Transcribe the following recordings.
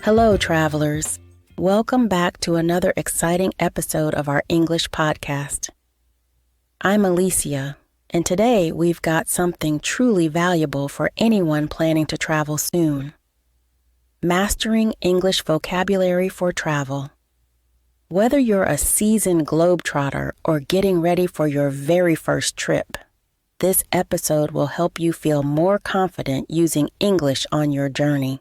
Hello, travelers. Welcome back to another exciting episode of our English podcast. I'm Alicia, and today we've got something truly valuable for anyone planning to travel soon. Mastering English vocabulary for travel. Whether you're a seasoned globetrotter or getting ready for your very first trip, this episode will help you feel more confident using English on your journey.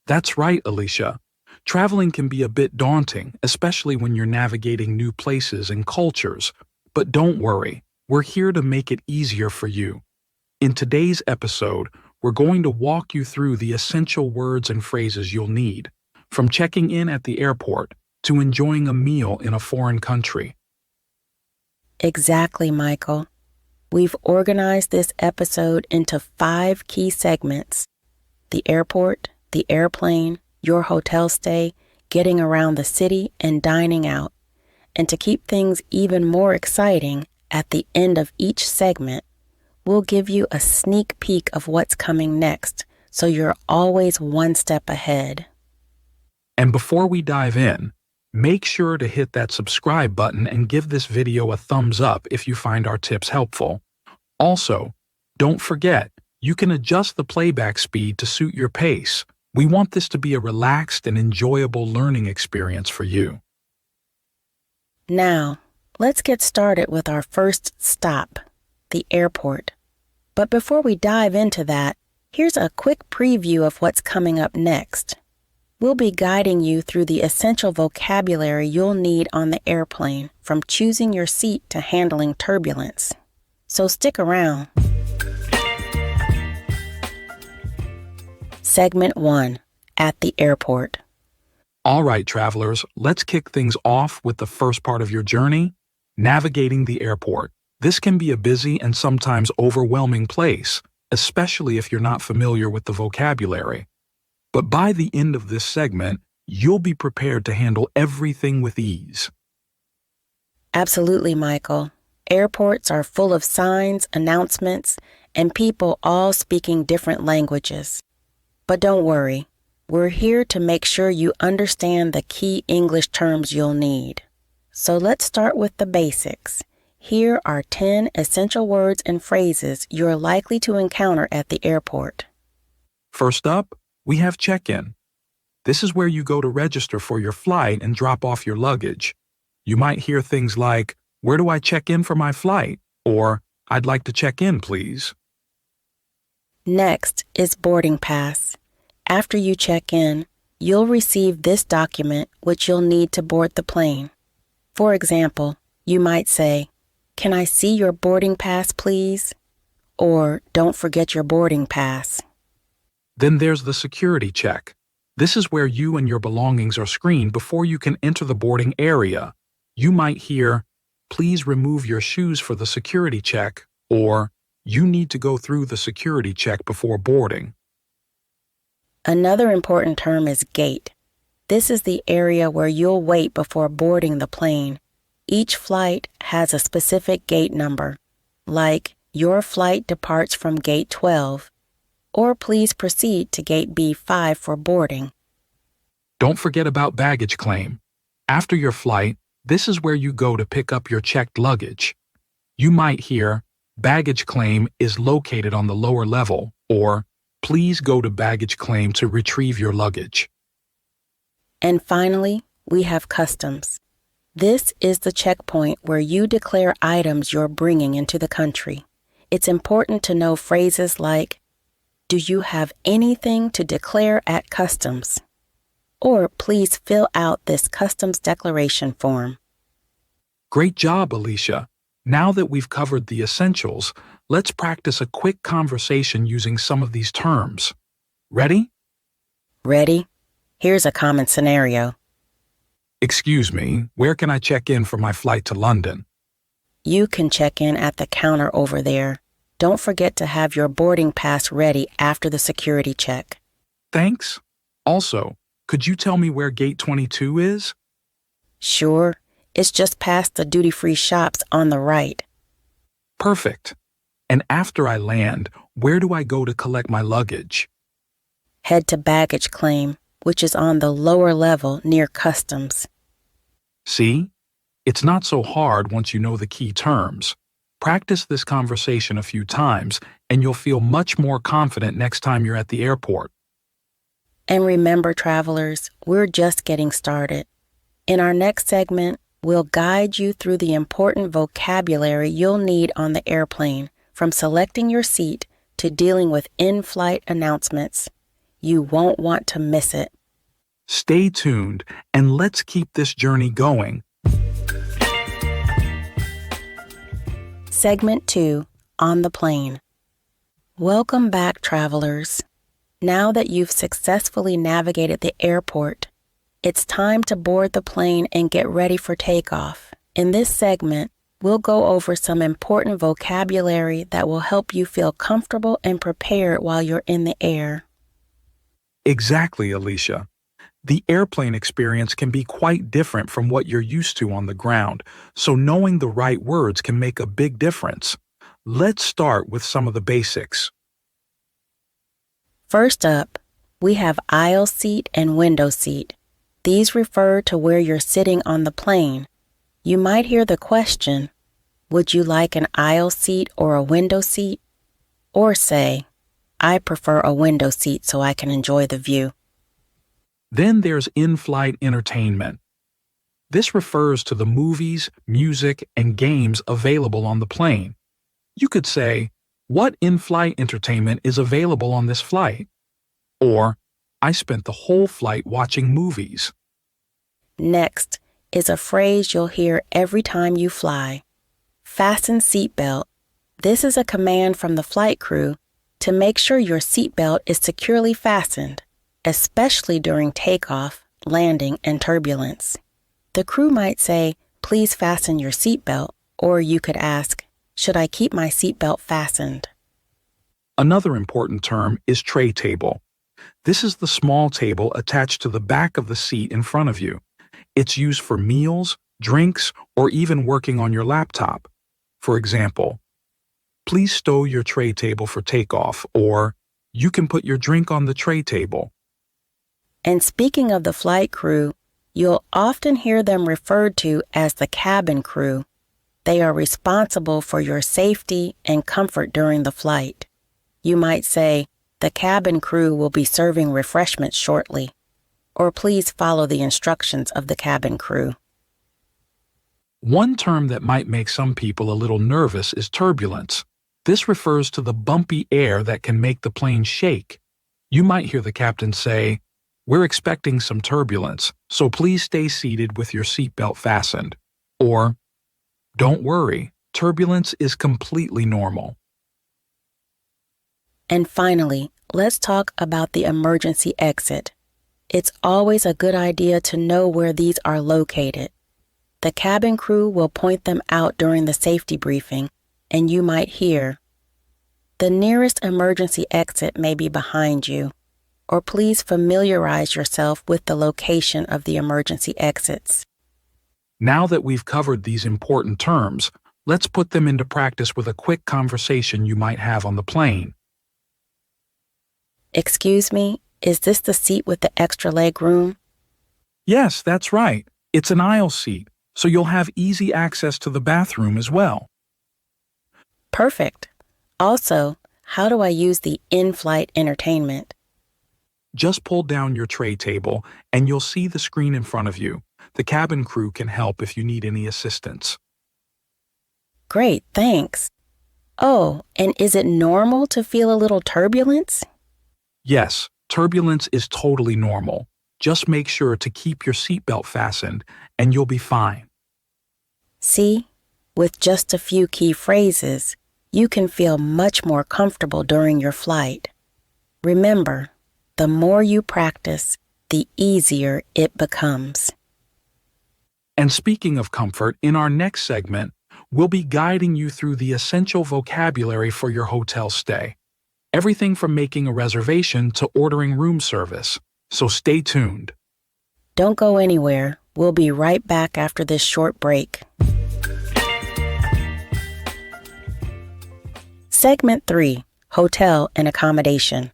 That's right, Alicia. Traveling can be a bit daunting, especially when you're navigating new places and cultures. But don't worry, we're here to make it easier for you. In today's episode, we're going to walk you through the essential words and phrases you'll need, from checking in at the airport to enjoying a meal in a foreign country. Exactly, Michael. We've organized this episode into 5 key segments: the airport, the airplane, your hotel stay, getting around the city, and dining out. And to keep things even more exciting, at the end of each segment, we'll give you a sneak peek of what's coming next, so you're always one step ahead. And before we dive in, make sure to hit that subscribe button and give this video a thumbs up if you find our tips helpful. Also, don't forget, you can adjust the playback speed to suit your pace. We want this to be a relaxed and enjoyable learning experience for you. Now, let's get started with our first stop, the airport. But before we dive into that, here's a quick preview of what's coming up next. We'll be guiding you through the essential vocabulary you'll need on the airplane, from choosing your seat to handling turbulence. So stick around. Segment 1, at the airport. All right, travelers, let's kick things off with the first part of your journey, navigating the airport. This can be a busy and sometimes overwhelming place, especially if you're not familiar with the vocabulary. But by the end of this segment, you'll be prepared to handle everything with ease. Absolutely, Michael. Airports are full of signs, announcements, and people all speaking different languages. But don't worry, we're here to make sure you understand the key English terms you'll need. So let's start with the basics. Here are 10 essential words and phrases you're likely to encounter at the airport. First up, we have check-in. This is where you go to register for your flight and drop off your luggage. You might hear things like, "Where do I check in for my flight?" or "I'd like to check in, please." Next is boarding pass. After you check in, you'll receive this document which you'll need to board the plane. For example, you might say, "Can I see your boarding pass, please?" Or, "Don't forget your boarding pass." Then there's the security check. This is where you and your belongings are screened before you can enter the boarding area. You might hear, "Please remove your shoes for the security check," or "You need to go through the security check before boarding." Another important term is gate. This is the area where you'll wait before boarding the plane. Each flight has a specific gate number, like "Your flight departs from gate 12," or "Please proceed to gate B5 for boarding." Don't forget about baggage claim. After your flight, this is where you go to pick up your checked luggage. You might hear, "Baggage claim is located on the lower level," or "Please go to baggage claim to retrieve your luggage." And finally, we have customs. This is the checkpoint where you declare items you're bringing into the country. It's important to know phrases like, "Do you have anything to declare at customs?" Or, "Please fill out this customs declaration form." Great job, Alicia. Now that we've covered the essentials, let's practice a quick conversation using some of these terms. Ready? Ready? Here's a common scenario. "Excuse me, where can I check in for my flight to London?" You can check in at the counter over there. Don't forget to have your boarding pass ready after the security check. Thanks. Also, could you tell me where gate 22 is? Sure, it's just past the duty-free shops on the right. Perfect. And after I land, where do I go to collect my luggage? Head to baggage claim. which is on the lower level near customs. See? It's not so hard once you know the key terms. Practice this conversation a few times, and you'll feel much more confident next time you're at the airport. And remember, travelers, we're just getting started. In our next segment, we'll guide you through the important vocabulary you'll need on the airplane, from selecting your seat to dealing with in-flight announcements. You won't want to miss it. Stay tuned, and let's keep this journey going. Segment 2, On the Plane. Welcome back, travelers. Now that you've successfully navigated the airport, it's time to board the plane and get ready for takeoff. In this segment, we'll go over some important vocabulary that will help you feel comfortable and prepared while you're in the air. Exactly, Alicia. The airplane experience can be quite different from what you're used to on the ground, so knowing the right words can make a big difference. Let's start with some of the basics. First up, we have aisle seat and window seat. These refer to where you're sitting on the plane. You might hear the question, would you like an aisle seat or a window seat? Or say, I prefer a window seat so I can enjoy the view. Then there's in-flight entertainment. This refers to the movies, music, and games available on the plane. You could say, what in-flight entertainment is available on this flight? Or, I spent the whole flight watching movies. Next is a phrase you'll hear every time you fly. Fasten seatbelt. This is a command from the flight crew to make sure your seatbelt is securely fastened, especially during takeoff, landing, and turbulence. The crew might say, please fasten your seatbelt, or you could ask, should I keep my seatbelt fastened? Another important term is tray table. This is the small table attached to the back of the seat in front of you. It's used for meals, drinks, or even working on your laptop. For example, please stow your tray table for takeoff, or you can put your drink on the tray table. And speaking of the flight crew, you'll often hear them referred to as the cabin crew. They are responsible for your safety and comfort during the flight. You might say, the cabin crew will be serving refreshments shortly, or please follow the instructions of the cabin crew. One term that might make some people a little nervous is turbulence. This refers to the bumpy air that can make the plane shake. You might hear the captain say, we're expecting some turbulence, so please stay seated with your seatbelt fastened. Or, don't worry, turbulence is completely normal. And finally, let's talk about the emergency exit. It's always a good idea to know where these are located. The cabin crew will point them out during the safety briefing, and you might hear, the nearest emergency exit may be behind you, or please familiarize yourself with the location of the emergency exits. Now that we've covered these important terms, let's put them into practice with a quick conversation you might have on the plane. Excuse me, is this the seat with the extra leg room? Yes, that's right. It's an aisle seat, so you'll have easy access to the bathroom as well. Perfect. Also, how do I use the in-flight entertainment? Just pull down your tray table and you'll see the screen in front of you. The cabin crew can help if you need any assistance. Great, thanks. Oh, and is it normal to feel a little turbulence? Yes, turbulence is totally normal. Just make sure to keep your seatbelt fastened and you'll be fine. See, with just a few key phrases, you can feel much more comfortable during your flight. Remember, the more you practice, the easier it becomes. And speaking of comfort, in our next segment, we'll be guiding you through the essential vocabulary for your hotel stay. Everything from making a reservation to ordering room service. So stay tuned. Don't go anywhere. We'll be right back after this short break. Segment 3, Hotel and Accommodation.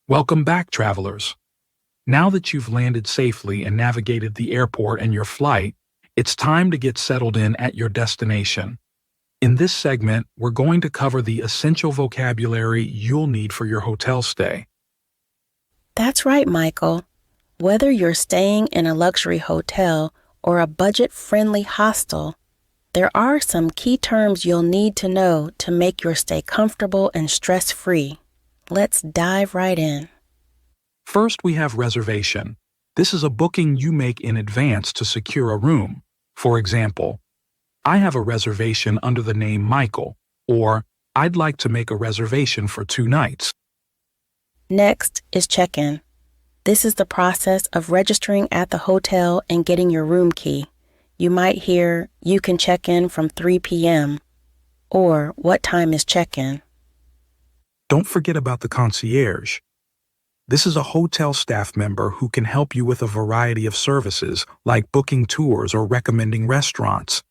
Welcome back, travelers. Now that you've landed safely and navigated the airport and your flight, it's time to get settled in at your destination. In this segment, we're going to cover the essential vocabulary you'll need for your hotel stay. That's right, Michael. Whether you're staying in a luxury hotel or a budget-friendly hostel, there are some key terms you'll need to know to make your stay comfortable and stress-free. Let's dive right in. First, we have reservation. This is a booking you make in advance to secure a room. For example, I have a reservation under the name Michael, or I'd like to make a reservation for 2 nights. Next is check-in. This is the process of registering at the hotel and getting your room key. You might hear, you can check in from 3 p.m., or what time is check-in? Don't forget about the concierge. This is a hotel staff member who can help you with a variety of services, like booking tours or recommending restaurants.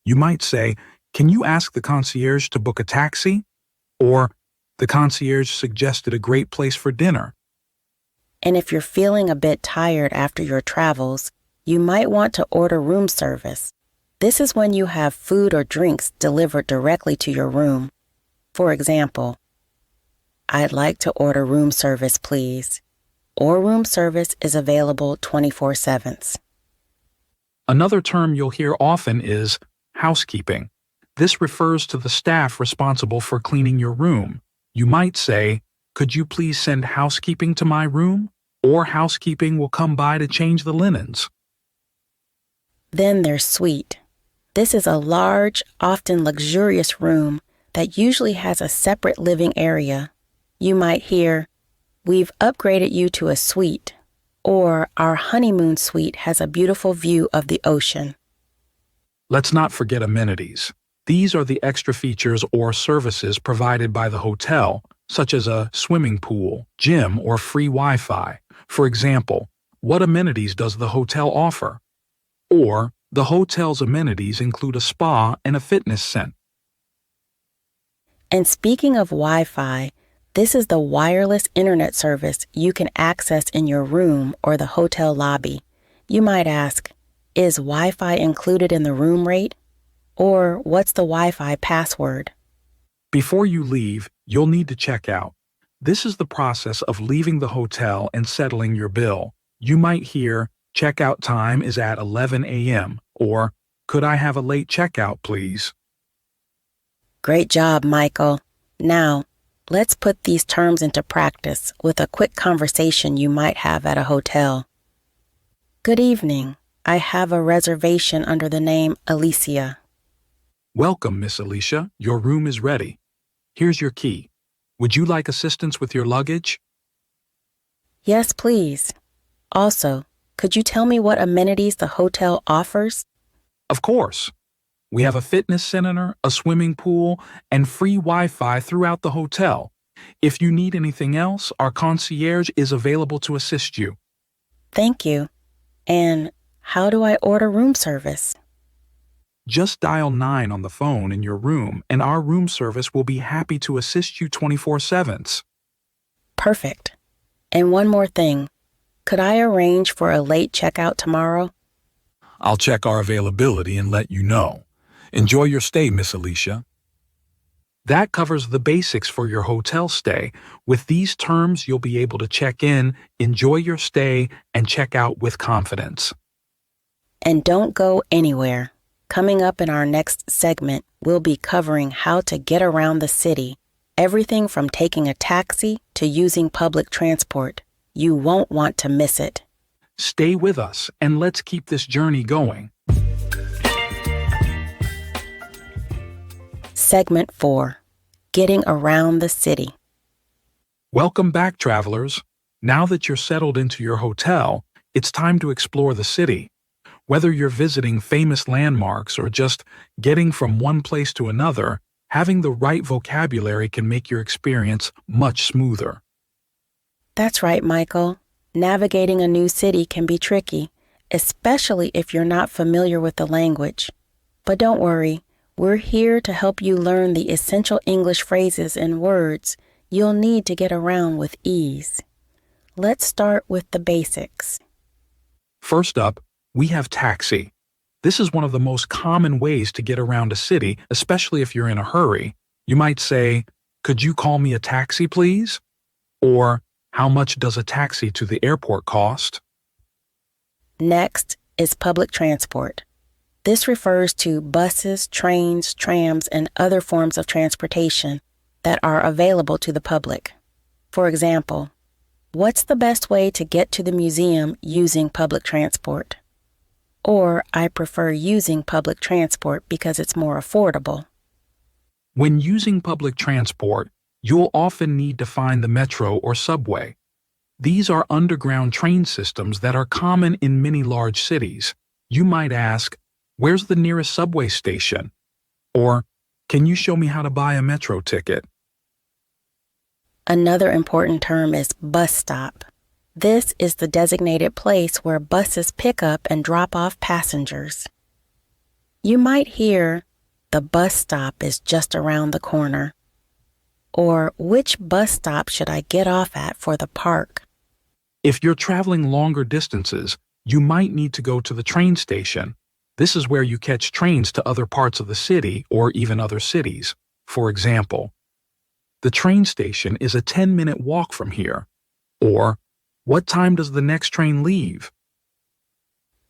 You might say, can you ask the concierge to book a taxi? Or, the concierge suggested a great place for dinner. And if you're feeling a bit tired after your travels, you might want to order room service. This is when you have food or drinks delivered directly to your room. For example, I'd like to order room service, please. Or room service is available 24/7. Another term you'll hear often is housekeeping. This refers to the staff responsible for cleaning your room. You might say, could you please send housekeeping to my room? Or housekeeping will come by to change the linens. Then there's suite. This is a large, often luxurious room that usually has a separate living area. You might hear, we've upgraded you to a suite, or our honeymoon suite has a beautiful view of the ocean. Let's not forget amenities. These are the extra features or services provided by the hotel, such as a swimming pool, gym, or free Wi-Fi. For example, what amenities does the hotel offer? Or, the hotel's amenities include a spa and a fitness center. And speaking of Wi-Fi, this is the wireless internet service you can access in your room or the hotel lobby. You might ask, is Wi-Fi included in the room rate? Or what's the Wi-Fi password? Before you leave, you'll need to check out. This is the process of leaving the hotel and settling your bill. You might hear, checkout time is at 11 a.m. or, could I have a late checkout, please? Great job, Michael. Now, let's put these terms into practice with a quick conversation you might have at a hotel. Good evening. I have a reservation under the name Alicia. Welcome, Miss Alicia. Your room is ready. Here's your key. Would you like assistance with your luggage? Yes, please. Also, could you tell me what amenities the hotel offers? Of course. We have a fitness center, a swimming pool, and free Wi-Fi throughout the hotel. If you need anything else, our concierge is available to assist you. Thank you. And how do I order room service? Just dial 9 on the phone in your room, and our room service will be happy to assist you 24/7. Perfect. And one more thing. Could I arrange for a late checkout tomorrow? I'll check our availability and let you know. Enjoy your stay, Miss Alicia. That covers the basics for your hotel stay. With these terms, you'll be able to check in, enjoy your stay, and check out with confidence. And don't go anywhere. Coming up in our next segment, we'll be covering how to get around the city, everything from taking a taxi to using public transport. You won't want to miss it. Stay with us, and let's keep this journey going. Segment 4. Getting around the city. Welcome back, travelers. Now that you're settled into your hotel, it's time to explore the city. Whether you're visiting famous landmarks or just getting from one place to another, having the right vocabulary can make your experience much smoother. That's right, Michael. Navigating a new city can be tricky, especially if you're not familiar with the language. But don't worry, we're here to help you learn the essential English phrases and words you'll need to get around with ease. Let's start with the basics. First up, we have taxi. This is one of the most common ways to get around a city, especially if you're in a hurry. You might say, "Could you call me a taxi, please?" Or, "How much does a taxi to the airport cost?" Next is public transport. This refers to buses, trains, trams, and other forms of transportation that are available to the public. For example, what's the best way to get to the museum using public transport? Or, I prefer using public transport because it's more affordable. When using public transport, you'll often need to find the metro or subway. These are underground train systems that are common in many large cities. You might ask, "Where's the nearest subway station?" Or, "Can you show me how to buy a metro ticket?" Another important term is bus stop. This is the designated place where buses pick up and drop off passengers. You might hear, "The bus stop is just around the corner." Or, "Which bus stop should I get off at for the park?" If you're traveling longer distances, you might need to go to the train station. This is where you catch trains to other parts of the city or even other cities. For example, "The train station is a 10-minute walk from here." Or, "What time does the next train leave?"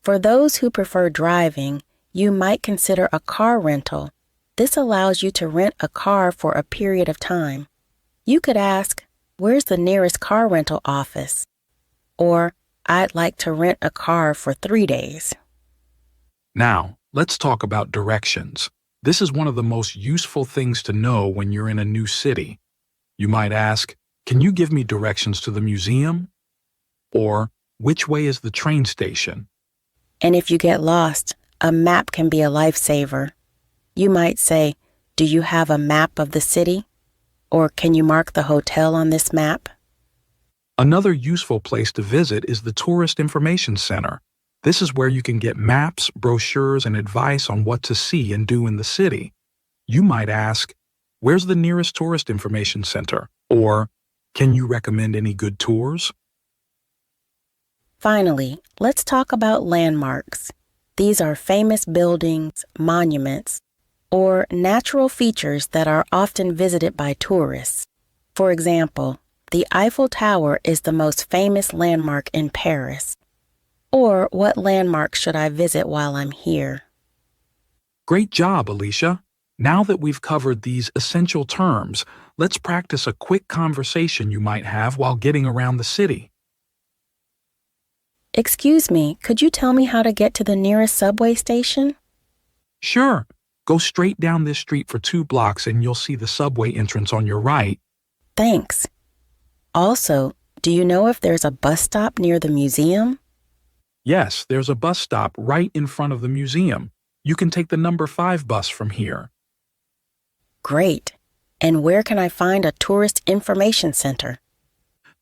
For those who prefer driving, you might consider a car rental. This allows you to rent a car for a period of time. You could ask, "Where's the nearest car rental office?" Or, "I'd like to rent a car for 3 days." Now, let's talk about directions. This is one of the most useful things to know when you're in a new city. You might ask, "Can you give me directions to the museum?" Or, "Which way is the train station?" And if you get lost, a map can be a lifesaver. You might say, "Do you have a map of the city?" Or, "Can you mark the hotel on this map?" Another useful place to visit is the Tourist Information Center. This is where you can get maps, brochures, and advice on what to see and do in the city. You might ask, "Where's the nearest tourist information center?" Or, "Can you recommend any good tours?" Finally, let's talk about landmarks. These are famous buildings, monuments, or natural features that are often visited by tourists. For example, the Eiffel Tower is the most famous landmark in Paris. Or, what landmark should I visit while I'm here? Great job, Alicia. Now that we've covered these essential terms, let's practice a quick conversation you might have while getting around the city. "Excuse me, could you tell me how to get to the nearest subway station?" Sure. Go straight down this street for 2 blocks and you'll see the subway entrance on your right. Thanks. Also, do you know if there's a bus stop near the museum? Yes, there's a bus stop right in front of the museum. You can take the number 5 bus from here. Great. And where can I find a tourist information center?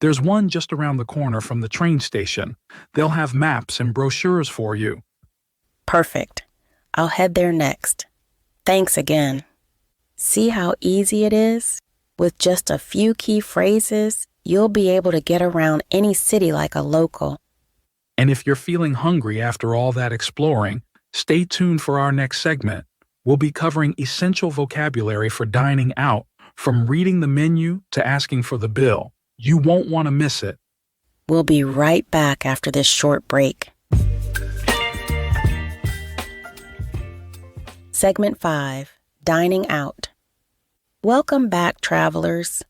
There's one just around the corner from the train station. They'll have maps and brochures for you. Perfect. I'll head there next. Thanks again. See how easy it is? With just a few key phrases, you'll be able to get around any city like a local. And if you're feeling hungry after all that exploring, stay tuned for our next segment. We'll be covering essential vocabulary for dining out, from reading the menu to asking for the bill. You won't want to miss it. We'll be right back after this short break. Segment 5, Dining Out. Welcome back, travelers.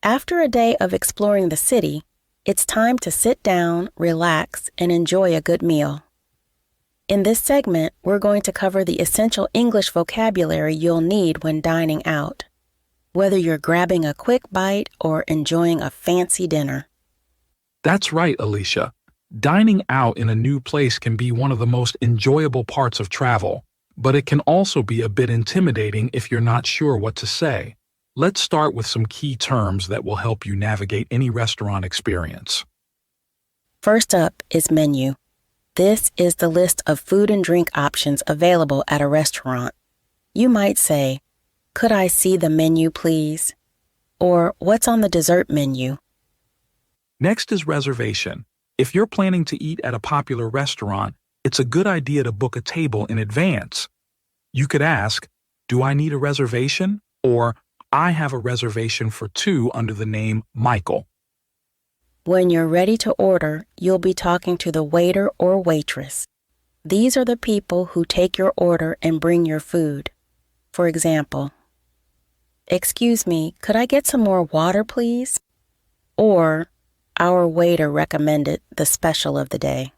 After a day of exploring the city, it's time to sit down, relax, and enjoy a good meal. In this segment, we're going to cover the essential English vocabulary you'll need when dining out, whether you're grabbing a quick bite or enjoying a fancy dinner. That's right, Alicia. Dining out in a new place can be one of the most enjoyable parts of travel, but it can also be a bit intimidating if you're not sure what to say. Let's start with some key terms that will help you navigate any restaurant experience. First up is menu. This is the list of food and drink options available at a restaurant. You might say, "Could I see the menu, please?" Or, "What's on the dessert menu?" Next is reservation. If you're planning to eat at a popular restaurant, it's a good idea to book a table in advance. You could ask, "Do I need a reservation?" or "I have a reservation for two under the name Michael." When you're ready to order, you'll be talking to the waiter or waitress. These are the people who take your order and bring your food. For example, "Excuse me, could I get some more water, please?" Or, "Our waiter recommended the special of the day."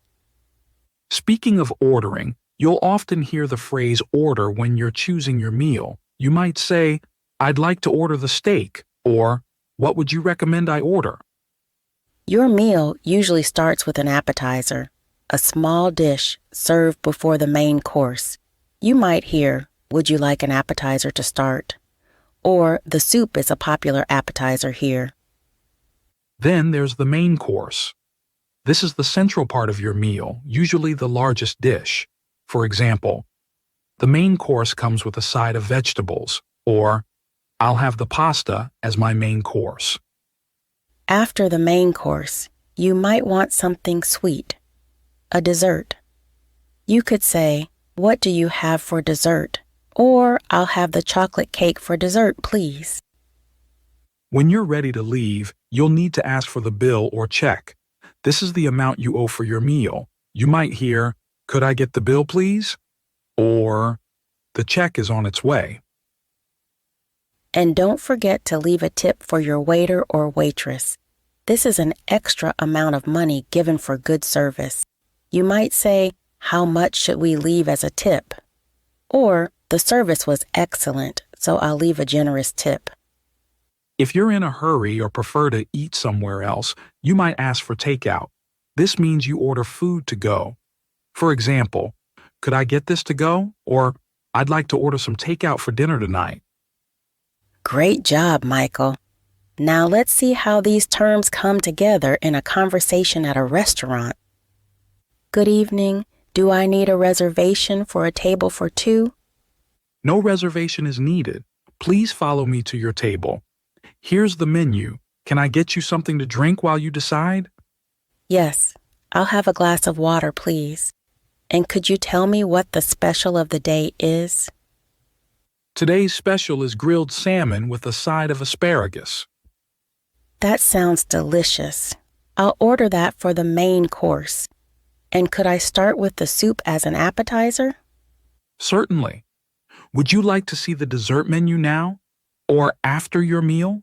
Speaking of ordering, you'll often hear the phrase order when you're choosing your meal. You might say, "I'd like to order the steak," or "What would you recommend I order?" Your meal usually starts with an appetizer, a small dish served before the main course. You might hear, "Would you like an appetizer to start?" Or, "The soup is a popular appetizer here." Then there's the main course. This is the central part of your meal, usually the largest dish. For example, the main course comes with a side of vegetables, or "I'll have the pasta as my main course." After the main course, you might want something sweet, a dessert. You could say, "What do you have for dessert?" Or, "I'll have the chocolate cake for dessert, please." When you're ready to leave, you'll need to ask for the bill or check. This is the amount you owe for your meal. You might hear, "Could I get the bill, please?" Or, "The check is on its way." And don't forget to leave a tip for your waiter or waitress. This is an extra amount of money given for good service. You might say, "How much should we leave as a tip?" Or, "The service was excellent, so I'll leave a generous tip." If you're in a hurry or prefer to eat somewhere else, you might ask for takeout. This means you order food to go. For example, "Could I get this to go?" Or, "I'd like to order some takeout for dinner tonight." Great job, Michael. Now let's see how these terms come together in a conversation at a restaurant. "Good evening. Do I need a reservation for a table for two?" No reservation is needed. Please follow me to your table. Here's the menu. Can I get you something to drink while you decide? "Yes, I'll have a glass of water, please. And could you tell me what the special of the day is?" Today's special is grilled salmon with a side of asparagus. That sounds delicious. I'll order that for the main course. And could I start with the soup as an appetizer? Certainly. Would you like to see the dessert menu now? Or after your meal?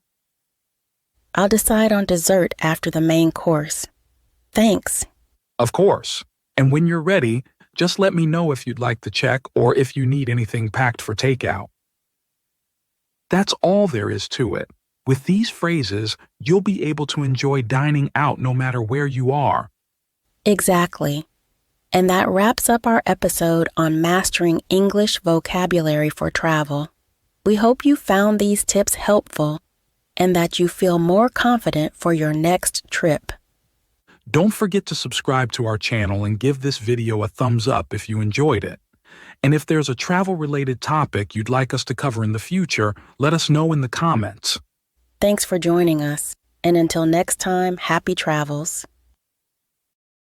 I'll decide on dessert after the main course. Thanks. Of course. And when you're ready, just let me know if you'd like the check or if you need anything packed for takeout. That's all there is to it. With these phrases, you'll be able to enjoy dining out no matter where you are. Exactly. And that wraps up our episode on mastering English vocabulary for travel. We hope you found these tips helpful and that you feel more confident for your next trip. Don't forget to subscribe to our channel and give this video a thumbs up if you enjoyed it. And if there's a travel-related topic you'd like us to cover in the future, let us know in the comments. Thanks for joining us, and until next time, happy travels.